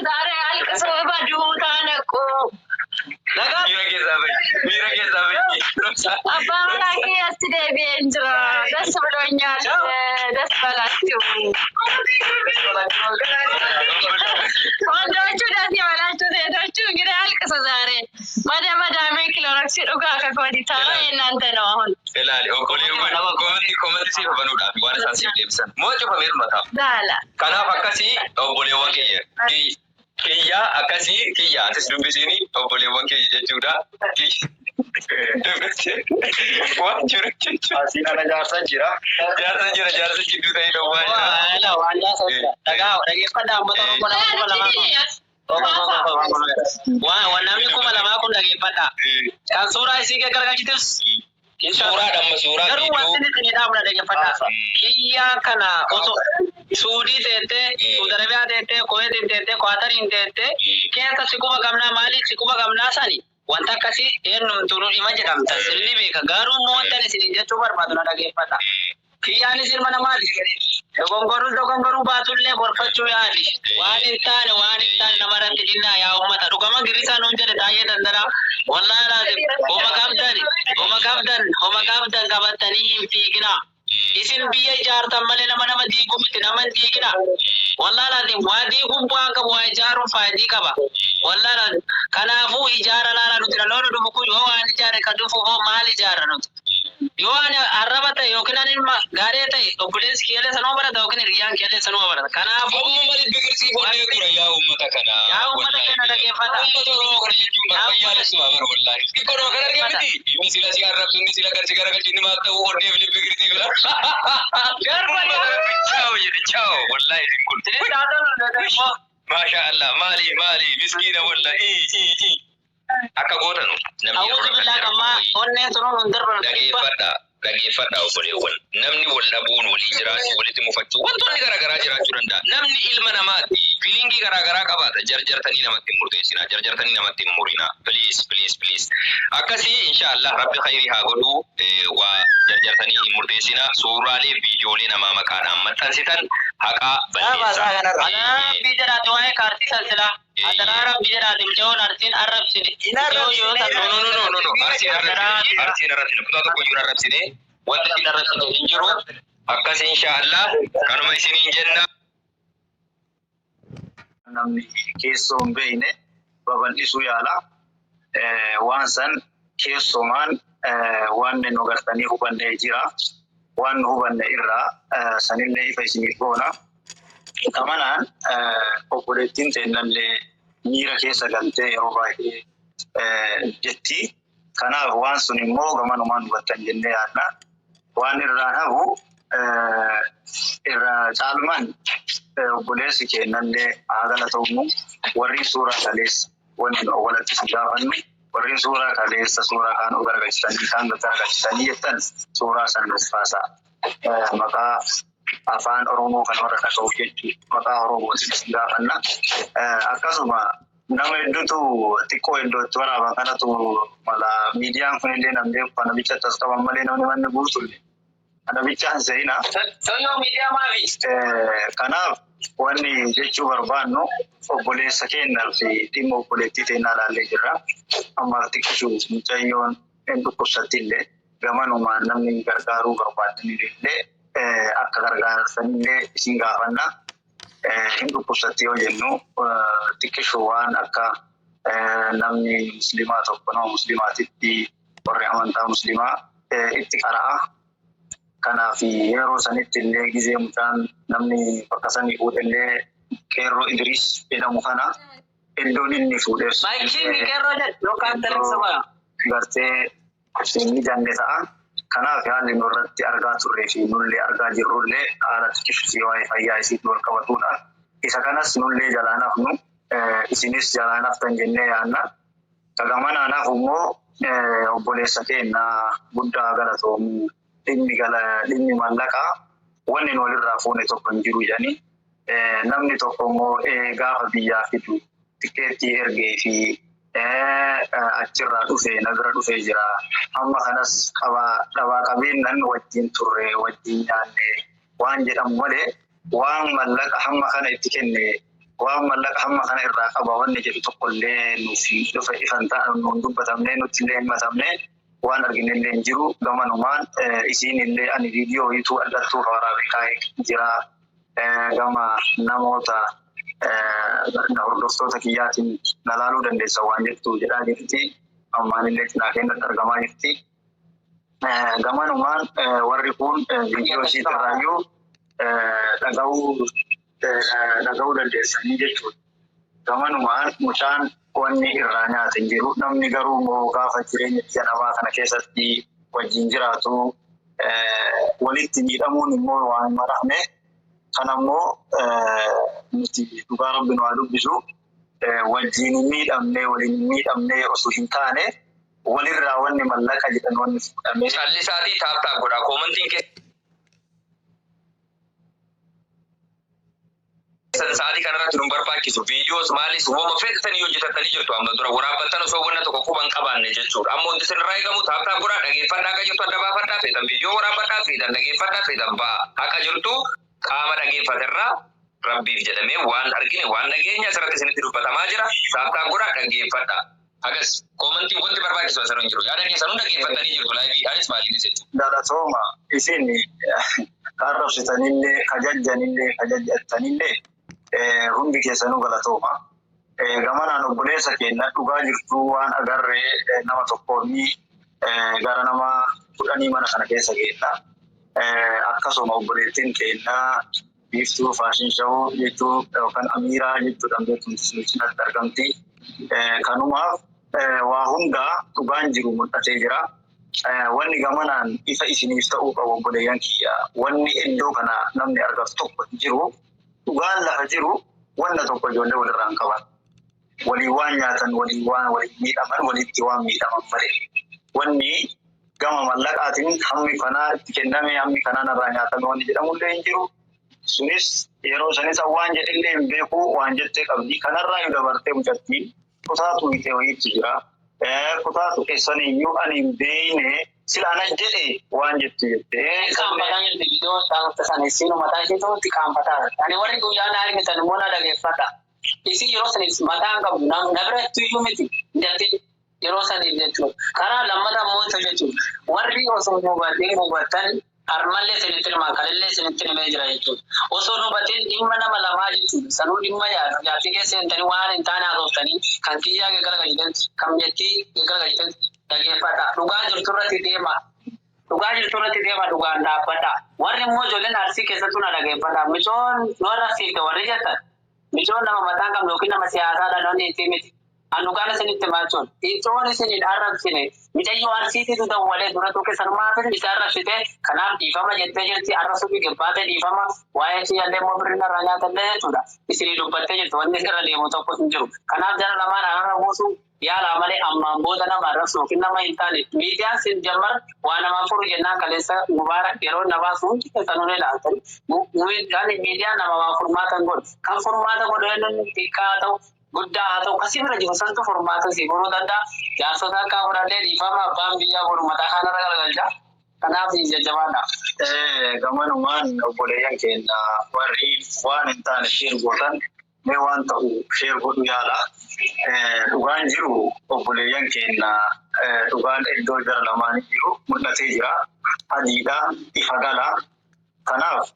Dari alkasoo baduu taanaqu. Nagaa. Mira keessa. Abbaan lagi asti deebi'een jira. Das balonyaal das balatu. Wandochu das balatu seetochu gira alkasa zare. Mada me kiloroksi dhugaa akka koodi taara ennante no hon. Elali komati si banuudha waan isaan siif deebisan. Moo cufameeru mataa. Dala. Kanaaf akkasii obboleewwan keenya. Kiyya akkasii kiyya atis dubbisiini obboleewwan keenya jechuudha. Waan jiru jechuudha. Asiin ala jaarsa jira. Jaarsa jidduu ta'ee dhowwaa jira. Waan jaarsa dhaggeeffadhaa uummata Oromoo nama kuma lamaa kun. Waan namni kuma lamaa kun dhaggeeffadhaa. Kan suuraa isii gargaachitus. Suuraa garuu wanti isin dhaabna dhaggeeffadhaa. Kiyya kana osoo Suudii teettee, Suudi Arabiyaa teettee, Kuwaitiin teettee, Qaatariin teettee, keessa si quba qabnaa maaliif si quba qabnaa sani? Wanta akkasii eenyuun turu dhima jedhamta. Sirni beeka. Garuu immoo wanta isin jechuu barbaadu na dhaggeeffadha. Kiyyaanis ilma namaati. Dogongoruu baatullee borfachuu yaali. Waan hin taane namarratti dinnaa yaa uummata. Dhugama girrisaa nuun jedhe taa'ee dandara. Wallaahi laazim. Homa qabdan qabattanii hin fiigina. Isin biyya ijaartan malee nama diiguu miti nama diigina. Wallaahi laazim waa diiguun bu'aa qabu waa ijaaruun faayidii qaba. Wallaahi laazim kanaafuu ijaara laala nuti loonu dhufu kun yoo waan ijaare kan dhufu hoo maal ijaara nuti? Yoo ani arraba ta'e yookiin ani ilma gaarii ta'e obboleessi keellee sanuma barata yookiin hiriyyaan keellee sanuma barata. Kanaafuu Uummanni biqilsiifannee tura yaa uummata kana. yaa uummata keenya dhaggeeffata. Uummata Oromoo kana jechuun baay'ee bara wallaahi. Xiqqoo kana argaa miti. Inni sila si arrabsu inni sila garsi garagalchi inni maal ta'uu hodheef ni biqilsiifna. Ciao jedhe ciao wallaahi isin kun. Masha Allah maali miskiina wallaahi. Akka gootanu Awuuzu billaa ammaa onneen sunuun hin darban dhaggeeffadhaa obboleewwan namni wal dhabuun walii jiraachuu walitti mufachuu wantoonni garaagaraa jiraachuu danda'a namni ilma namaati fiilingii garaagaraa qabaata jarjartanii namatti hin murteessinaa jarjartanii namatti hin murinaa please akkasii inshaallah rabbi khayrii haa godhu waa jarjartanii hin murteessinaa suuraalee viidiyoolee namaa maqaadhaan maxxansitan haqaa balleessaa Rabbi jedhaate waa'ee kaartii salsilaa. Adaraa Rabbi jedhaate mucaan arsiin arrabsine. No. Arsiin arrabsine kutaa tokko iyyuu arrabsine wanti isin arrabsine hin jiru akkas inshaallah kanuma isiniin jenna. Namni keessoo hin beekne babal'isuu yaala. Waan san keessoomaan waan nu gartanii hubannee jira. Waan hubanne irraa sanillee ifa isiniif goona. Kamanaan obboleettiin teennallee miira keessa galtee yeroo baay'ee jetti. Kanaaf waan sun immoo gamanumaan hubattan jennee yaadna. Waan irraan hafu irra caalmaan obboleessi keennallee haa galatoomu warri suuraa kaleessa wanni walatti si gaafannu warri suuraa kaleessa suuraa kaan gargaarchitanii jettan suuraa san nuffaasaa. Maqaa afaan Oromoo kan warra dhaga'u jechuudha. Maqaa Oromoo si gaafanna. Akkasuma nama hedduutu xiqqoo iddootti waraaban kanatu mala miidiyaan kun illee namni namicha tas qaban malee namni manni buusulle. Namichaan seenaa. Sanyoo miidiyaa maali? Kanaaf wanni jechuu barbaannu obboleessa keenyaa fi dhimma obboleettii teennaa ilaallee jirra. Amma xiqqisuu mucayyoon hin dhukkubsattillee gamanumaan namni gargaaruu barbaadanillee akka gargaarsanillee isin gaafanna. Hin dhukkubsatti yoo jennu xiqqisuu waan akka namni musliimaa tokko nama musliimaatitti warri amantaa musliimaa itti qara'a. Kanaaf yeroo sanitti illee gizee mucaan namni bakka sanii fuudhellee Qeerroo Idris jedhamu kana iddoon inni fuudhes. Maayikiin Qeerroo jedhu yookaan televiziyoona. Gartee inni jaallee ta'a. Kanaaf haalli nurratti argaa turree fi nullee argaa jirrullee haala xiqqisuu waa'ee fayyaa isiitti wal qabatudha. Isa kanas nullee jalaan hafnu isinis jalaan haftan jennee yaadna. Kagamanaan hafu immoo obboleessa keenya guddaa galatoomu. Dhimmi mallaqaa wanni nu walirraa fuune tokko hin jiru jedhanii namni tokko immoo gaafa biyyaa fidu tikeettii ergee fi achirraa dhufee nagara dhufee jira. Amma kanas dhabaa qabeennan wajjin turre wajjin nyaanne waan jedhamu malee waan mallaqa hamma kana itti kenne waan mallaqa hamma kana irraa qaba wanni jedhu tokkollee nufi dhufa ifan ta'an nuun dubbatamnee nutti illee himatamnee waan arginellee hin jiru gamanumaan isiin illee ani viidiyoo hiituu addattuu waraabee kaa'ee jira gama namoota hordoftoota kiyyaatiin nalaaluu dandeessa waan jettu jedhaa jirti ammaan illee cinaa keenyatti argamaa jirti. Gamanumaan warri kun viidiyoo isiitirraayyuu dhaga'uu dandeessanii jechuudha. Gamanumaan mucaan wanni irraa nyaata hin jiru. Namni garuu immoo gaafa jireenya biyya namaa kana keessatti wajjin jiraatu walitti miidhamuun immoo waan marahne kana immoo nuti dhugaa rabbi nu haa dubbisu wajjin miidhamnee waliin miidhamnee osoo hin taane walirraa wanni mallaqa jedhan wanni fudhamee. Sallisaatii taaptaa godhaa koomantiin sa'aatii kanarratti nu barbaachisu viidiyoos maalis uumama feetatanii hojjetatanii jirtu amma dura waraabbattan osoo wanna tokko quban qabaanne jechuudha. Ammoo wanti isinirraa eegamu taaptaa godhaa dhageeffadhaa akka jirtu adda baafadhaa feetan viidiyoo waraabadhaa feetan dhageeffadhaa feetan ba'a haqa jirtu qaama dhageeffaterraa rabbiif jedhamee waan argine waan nageenya asirratti isinitti dubbatamaa jira taaptaa godhaa dhageeffadhaa. Agas koomantiin wanti barbaachisu asirra hin jiru yaada keessan hunda dhageeffatanii jirtu laayivii anis maaliinis jechuudha. Dhalatooma isin arrabsitanillee kajajjattanillee hundi keessanuu galatooma. Gamanaan obboleessa keenya dhugaa jirtu waan agarree nama tokkoonni gara nama 10 mana kana keessa geessa. Akkasuma obboleettiin keenya biiftuu faashin shawuu jechuu yookaan amiiraa jechuudhaan beekumti sinatti argamti. Kanumaaf waa hundaa dhugaan jiru mul'atee jira. Wanni gamanaan ifa isiniif ta'uu qabu obboleeyyan kiyya. Wanni iddoo kana namni argatu tokko jiru. Dhugaan lafa jiru wanna tokko ijoollee walirraan qaban. Walii waan nyaatan, walii waan miidhaman, walitti waan miidhaman malee. Wanni gama mallaqaatiin hammi kanaa itti kenname hammi kanaan irraa nyaatame wanni jedhamullee hin jiru. Sunis yeroo sanis waan jedhillee hin beeku waan jettee qabdi. Kanarraa yoo dabartee mucattiin kutaatu hiitee wayiitti jira. Kutaatu keessaniyyuu ani hin beekne silana jedhe waan jettu jettee. Kaampataan jirti viidiyoo taa'umsa sana isiin mataa ishee ta'utti kaampataa. Ani warri guyyaan argitan immoo na dhageeffata. Isin yeroo sanis mataan qabu na biratti iyyuu miti jettee yeroo saniif jechuudha. Karaa lammataa immoo jechuudha. Warri osoo hubattan harmallee isinitti himaa kalillee isinitti himee jira jechuudha. Osoo hubatiin dhimma nama lamaa jechuudha. Sanuu dhimma yaadu jaartii keessa hintanii waan hin taane haasoftanii kan kiyyaa gaggaragalchitan kan jettii gaggaragalchitan dhageeffata. Dhugaa jirturratti deema. Dhugaa jirturratti deema dhugaan dhaabbata. Warri immoo ijoolleen arsii keessattuu na dhageeffata. Michoon warra siifte warri jettan. Michoon nama mataan qabnu yookiin nama siyaasaa dhaloonni itti miti. Dhugaan isinitti maachuun. Ijoon isin arrabsine. Mijayyoo arsiitiitu dawwalee dura tokko sanumaa fi isa arrabsite kanaaf dhiifama jettee jirti arrabsuu fi gabbaatee dhiifama waa'ee siyyaallee immoo birrina irraa nyaatallee jechuudha. Isinii dubbattee jirtu wanni irra deemu tokko hin jiru. Kanaaf jara lamaan arra buusu yaala malee ammaan booda nama arrabsu yookiin nama hin taane miidiyaan sin jammar waa namaa furu jennaan kaleessa mubaarak yeroo nabaa sun sanuun ilaaltani. Miidiyaan nama waa furmaatan godhu. Kan furmaata godhu yennuun xiqqaa ta'u guddaa haa ta'u kasii bira jiru santu furmaata si godhuu danda'a. Jaarsota akka fudhannee dhiifama abbaan biyyaa godhu mataa kanarra garagalcha. Kanaaf jajjabaadha. Gamanumaan obboleeyyan keenya warri waan hin taane sheer godhan mee waan ta'u sheer godhu yaala. Dhugaan jiru obboleeyyan keenya dhugaan iddoo jara lamaanii jiru mul'atee jira. Adiidha ifa gala. Kanaaf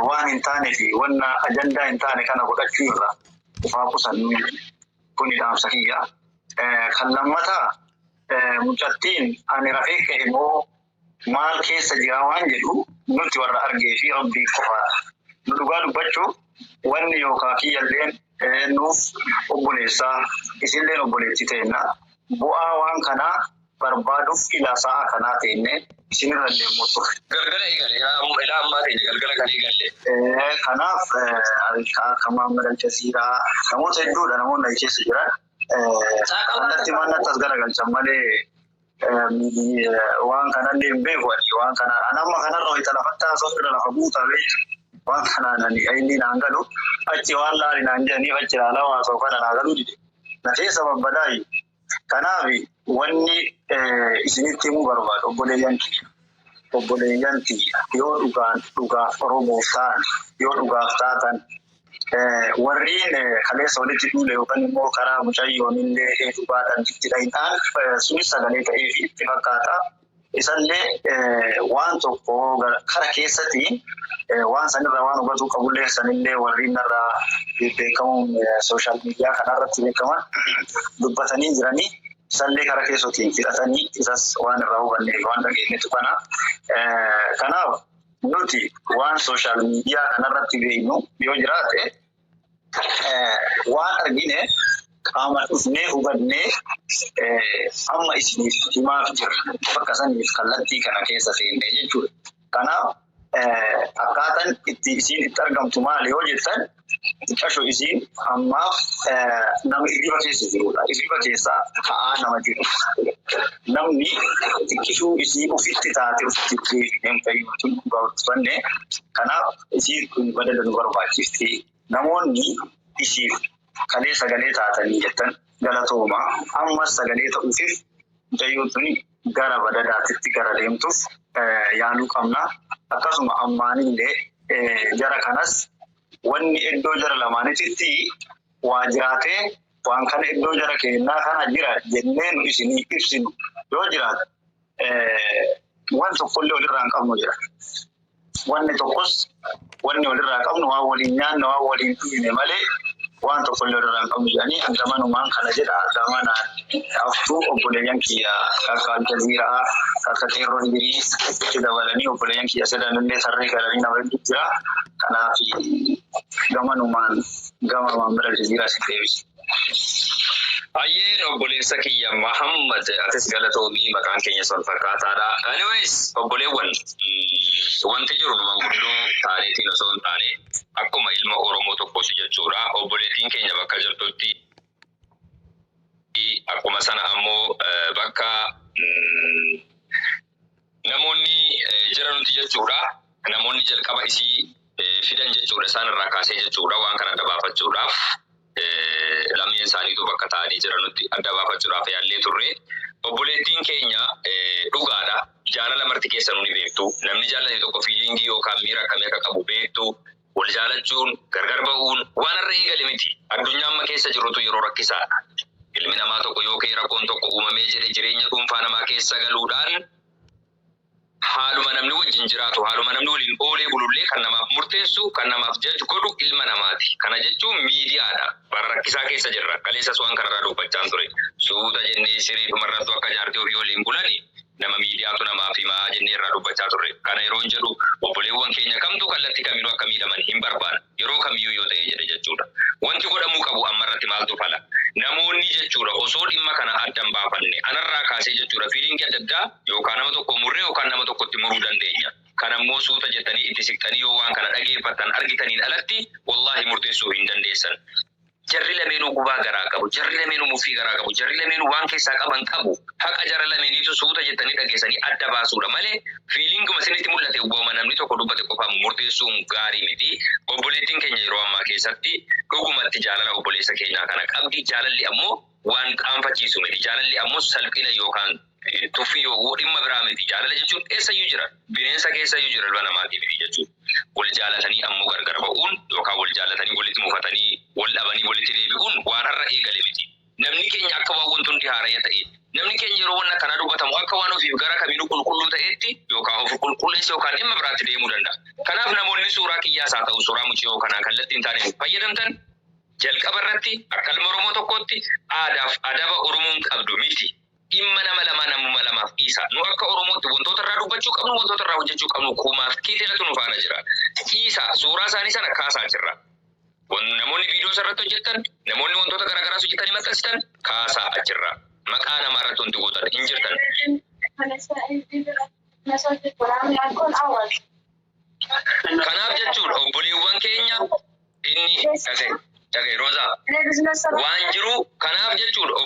waan hin taane fi wanna ajandaa hin taane kana godhachuu irra ufaa qusannu kuni dhaamsa kiyya. Kan lammataa mucattiin ani rafiiqa immoo maal keessa jira waan jedhu nuti warra argee fi rabbii qofaadha. Nu dhugaa dubbachuu wanni yookaan kiyyalleen nuuf obboleessaa isinleen obboleetti ta'enna bu'aa waan kanaa barbaaduuf ilaa sa'a kanaa ta'enne isinirra deemuu ture. Galgala eegale ilaa ammaa ta'e galgala kan eegalle. Kanaaf akka Maammed Alchasiiraa namoota hedduudha namoonni keessa jiran. Kanatti mannatti as garagalchan malee waan kanallee hin beeku waan kana anamma kanarra wayita lafattaa sofira lafa buutaa beektu waan kanaan inni naan galu achi waan laali naan jedhaniif achi laalaa haasa'u kana naa galuu dide na keessa babbadaayi. Kanaaf wanni isinitti himuu barbaadu obboleeyyan kiyya yoo dhugaaf Oromoof ta'an yoo dhugaaf taatan warriin kaleessa walitti duule yookaan immoo karaa mucayyoon illee hedduu baadhaan itti dhahinaan sunis sagalee ta'ee fi itti fakkaata. Isallee waan tokko kara keessatti waan sanirraa waan hubatuu qabullee sanillee warriin irraa beekamuun sooshaal miidiyaa kanarratti beekaman dubbatanii jiranii isallee kara keessotiin fidhatanii isas waan irraa hubanneef waan dhageenyetu kana. Kanaaf nuti waan sooshaal miidiyaa kanarratti beeknu yoo jiraate waan argine qaama dhufnee hubannee amma isiniif himaaf jira bakka saniif kallattii kana keessa seennee jechuudha. Kanaaf akkaataan isin itti argamtu maali yoo jettan xiqqasho isin ammaaf nama hirriba keessa jirudha. Hirriba keessaa ka'aa nama jiru. Namni xiqqishuu isii ofitti taate ofitti deebiin fayyumtuun dhugaaffanne kanaaf isii kun badala nu barbaachifti. Namoonni isiif kalee sagalee taatanii jettan galatooma ammas sagalee ta'uufif mucayyoon gara badadaatitti gara deemtuuf yaaluu qabna. Akkasuma ammaanillee jara kanas wanni iddoo jara lamaanitti waa jiraatee waan kana iddoo jara kennaa kana jira jennee nu isinii ibsinu yoo jiraate waan tokkollee walirraa hin qabnu jira. Wanni tokkos wanni walirraa qabnu waan waliin nyaanna waan waliin dhugine malee waan tokkollee walirraa hin qabnu jedhanii hangamanumaan kana jedha. Gamanaan haftuu obboleeyyan kiyya akka Aljaziiraa akka Qeerroo Hidiriis itti dabalanii obboleeyyan kiyya sadanillee sarree galanii nama hedduu jira. Kanaaf gamanumaan bira Aljaziiraa si deebisu. Ayyeen obboleessa kiyya Muhammad atis galatoomii maqaan keenya sol fakkaataadha. Anyways obboleewwan wanti jiru manguddoo taa'eetiin osoo hin taane akkuma ilma Oromoo tokkooti jechuudha. Obboleettiin keenya bakka jirtutti akkuma sana ammoo bakka namoonni jiranutti jechuudha. Namoonni jalqaba isii fidan jechuudha. Isaan irraa kaasee jechuudha waan kana dabaafachuudhaaf. Lameen isaaniitu bakka ta'anii jiranutti adda baafachuudhaaf yaallee turre. Obboleettiin keenya dhugaadha. Jaalala marti keessa nuni beektu. Namni jaalate tokko fiilingii yookaan miira akkamii akka qabu beektu. Wal jaalachuun gargar ba'uun waan irra eegale miti. Addunyaa amma keessa jirrutu yeroo rakkisaadha. Ilmi namaa tokko yookiin rakkoon tokko uumamee jireenya dhuunfaa namaa keessa galuudhaan haaluma namni wajjin jiraatu haaluma namni waliin oolee bulullee kan namaaf murteessu kan namaaf jaju godhu ilma namaati. Kana jechuun miidiyaadha. Bara rakkisaa keessa jirra. Kaleessas waan kanarraa dubbachaan ture. Suuta jennee siree dhumarrattu akka jaartii ofii waliin bulani nama miidiyaatu namaaf himaa jennee irraa dubbachaa turre. Kana yeroo hin jedhu obboleewwan keenya kamtu kallattii kamiinuu akka miidhaman hin barbaadu. Yeroo kamiyyuu yoo ta'e jedhe jechuudha. Wanti godhamuu qabu ammarratti maaltu fala? Namoonni jechuudha osoo dhimma kana addan baafanne anarraa kaasee jechuudha fiilingii adda addaa yookaan nama tokko murree yookaan nama tokkotti muruu dandeenya. Kan ammoo suuta jettanii itti siqtanii yoo waan kana dhageeffattan argitaniin alatti wallahi murteessuu hin dandeessan. Jarri lameenuu gubaa garaa qabu. Jarri lameenuu mufii garaa qabu. Jarri lameenuu waan keessaa qaban qabu. Haqa jara lameeniitu suuta jettanii dhageessanii adda baasuudha malee fiilinguma isinitti mul'ate uumama namni tokko dubbate qofaan murteessuun gaarii miti. Obboleettiin keenya yeroo ammaa keessatti dhugumatti jaalala obboleessa keenyaa kana qabdi. Jaalalli ammoo waan qaanfachiisu miti. Jaalalli ammoo salphina yookaan tuffii yoo dhimma biraa miti. Jaalala jechuun eessayyuu jira. Bineensa keessayyuu jira ilma namaatii miti jechuudha. Wal jaalatanii ammoo gargar ba'uun yookaan wal jaalatanii walitti mufatanii wal dhabanii walitti deebi'uun waan har'a eegale miti. Namni keenya akka waan wanti hundi haaraya ta'e namni keenya yeroo waan akkanaa dubbatamu akka waan ofiif gara kamiinuu qulqulluu ta'etti yookaan of qulqulleessa yookaan dhimma biraatti deemuu danda'a. Kanaaf namoonni suuraa kiyyaas haa ta'u suuraa mucayyoo kanaa kallattii hin taane fayyadamtan jalqaba irratti akka ilma Oromoo tokkotti aadaaf adaba Oromoon qabdu miti. Dhimma nama lamaa namuma lamaaf dhiisa. Nu akka Oromootti wantoota irraa dubbachuu qabnu wantoota irraa hojjechuu qabnu kumaaf kiiteelatu nu faana jira. Dhiisa suuraa isaanii sana kaasaa jirra. Namoonni viidiyoo irratti hojjetan namoonni wantoota garaagaraas hojjetanii maxxansitan kaasaa achirra. Maqaa namaa irratti wanti gootan hin jirtan. Kanaaf jechuudha obboleewwan keenya inni dhaga'e Roozaa waan jiru kanaaf jechuudha.